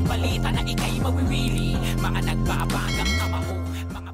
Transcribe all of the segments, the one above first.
balita na ikay mawiwili. Mga nagbabagang kamao, mga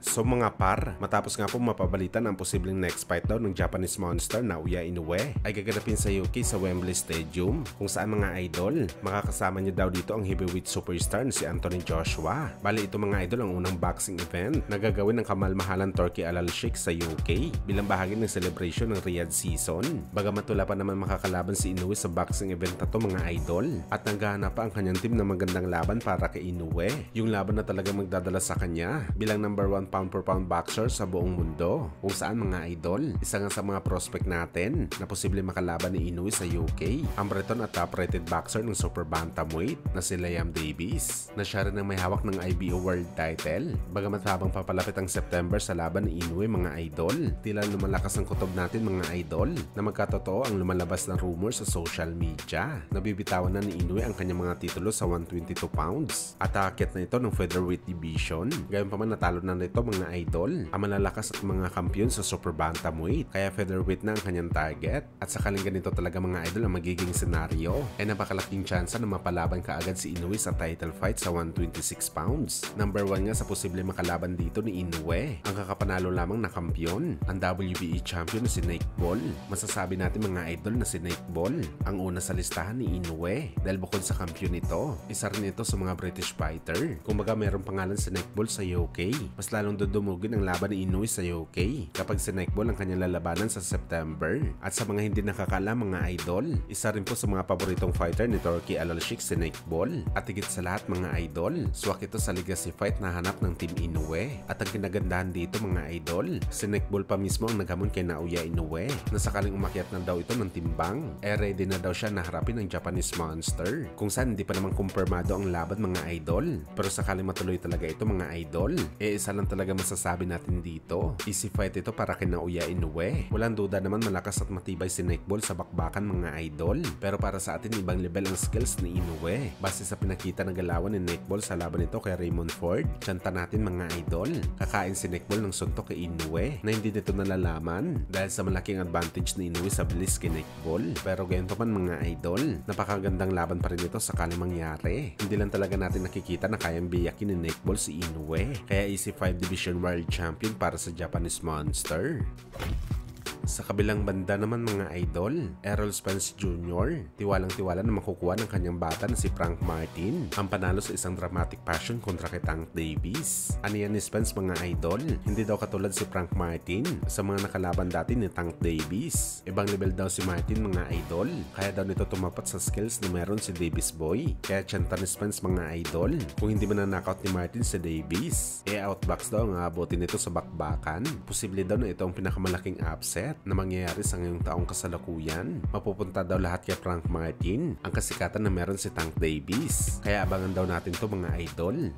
So mga par, matapos nga po mapabalitan ang posibleng next fight daw ng Japanese monster na Naoya Inoue ay gaganapin sa UK sa Wembley Stadium, kung saan mga idol, makakasama niya daw dito ang heavyweight superstar na si Anthony Joshua. Bali ito mga idol ang unang boxing event na gagawin ng kamalmahalan Turki Al Sheikh sa UK bilang bahagi ng celebration ng Riyadh season. Bagamat wala pa naman makakalaban si Inoue sa boxing event na to mga idol, at naghahanap pa ang kanyang team ng magandang laban para kay Inoue, yung laban na talagang magdadala sa kanya bilang number 1 pound per pound boxer sa buong mundo, kung saan mga idol, isa nga sa mga prospect natin na posible makalaban ni Inoue sa UK, ang Breton at top-rated boxer ng super bantamweight na si Liam Davis, na siya rin ang may hawak ng IBO world title. Bagamat habang papalapit ang September sa laban ni Inoue mga idol, tila lumalakas ang kutob natin mga idol na magkatotoo ang lumalabas na rumor sa social media. Nabibitawan na ni Inoue ang kanyang mga titulo sa 122 pounds at aakyat na ito ng featherweight division. Gayon pa man natalo na nito mga idol ang malalakas at mga kampiyon sa super bantamweight, kaya featherweight na ang kanyang target. At sakaling ganito talaga mga idol ang magiging senaryo, ay napakalaking tsansa na mapalaban kaagad si Inoue sa title fight sa 126 pounds. Number 1 nga sa posible makalaban dito ni Inoue ang kakapanalo lamang na kampiyon, ang WBE champion na si Nick Ball. Masasabi natin mga idol na si Nick Ball ang una sa listahan ni Inoue dahil bukod sa kampiyon nito, isa rin ito sa mga British fighter. Kumbaga mayroong pangalan si Nick Ball sa UK, mas lalong dumugin ang laban ni Inoue sa UK kapag si Nick Ball ang kanyang lalabanan sa September. At sa mga hindi nakakaalam mga idol, isa rin po sa mga paboritong fighter ni Turki Al Sheikh si Nick Ball. At higit sa lahat mga idol, swak ito sa legacy fight na hanap ng Team Inoue. At ang kinagandahan dito mga idol, si Nick Ball pa mismo ang naghamon kay Naoya Inoue na sakaling umakyat na daw ito ng timbang, ready na daw siya na harapin ng Japanese monster, kung saan hindi pa naman kumpirmado ang laban mga idol. Pero sakaling matuloy talaga ito mga idol, isa lang talaga masasabi natin dito, easy fight ito para kay Naoya Inoue. Walang duda naman malakas at matibay si Nick Ball sa bakbakan mga idol, pero para sa atin ibang level ang skills ni Inoue base sa pinakita na galawan ni Nick Ball sa laban nito kay Raymond Ford. Tsanta natin mga idol, kakain si Nick Ball ng suntok kay Inoue na hindi nito nalalaman dahil sa malaking advantage ni Inoue sa bilis kay Nick Ball. Pero gayon pa man mga idol, napakagandang laban pa rin ito sakaling mangyari. Hindi lang talaga natin nakikita na kayang biyakin ni Nick Ball si Inoue, kaya easy 5 division world champion para sa Japanese monster. Sa kabilang banda naman mga idol, Errol Spence Jr. tiwalang-tiwala na makukuha ng kanyang bata na si Frank Martin ang panalo sa isang dramatic passion kontra kay Tank Davis. Ano yan ni Spence mga idol? Hindi daw katulad si Frank Martin sa mga nakalaban dati ni Tank Davis. Ibang level daw si Martin mga idol, kaya daw nito tumapat sa skills na meron si Davis Boy. Kaya tsanta ni Spence mga idol, kung hindi man na-knockout ni Martin si Davis, outbox daw ang aabotin nito sa bakbakan. Posible daw na ito ang pinakamalaking upset na mangyayari sa ngayong taong kasalukuyan. Mapupunta daw lahat kay Frank Martin ang kasikatan na meron si Tank Davis. Kaya abangan daw natin to mga idol.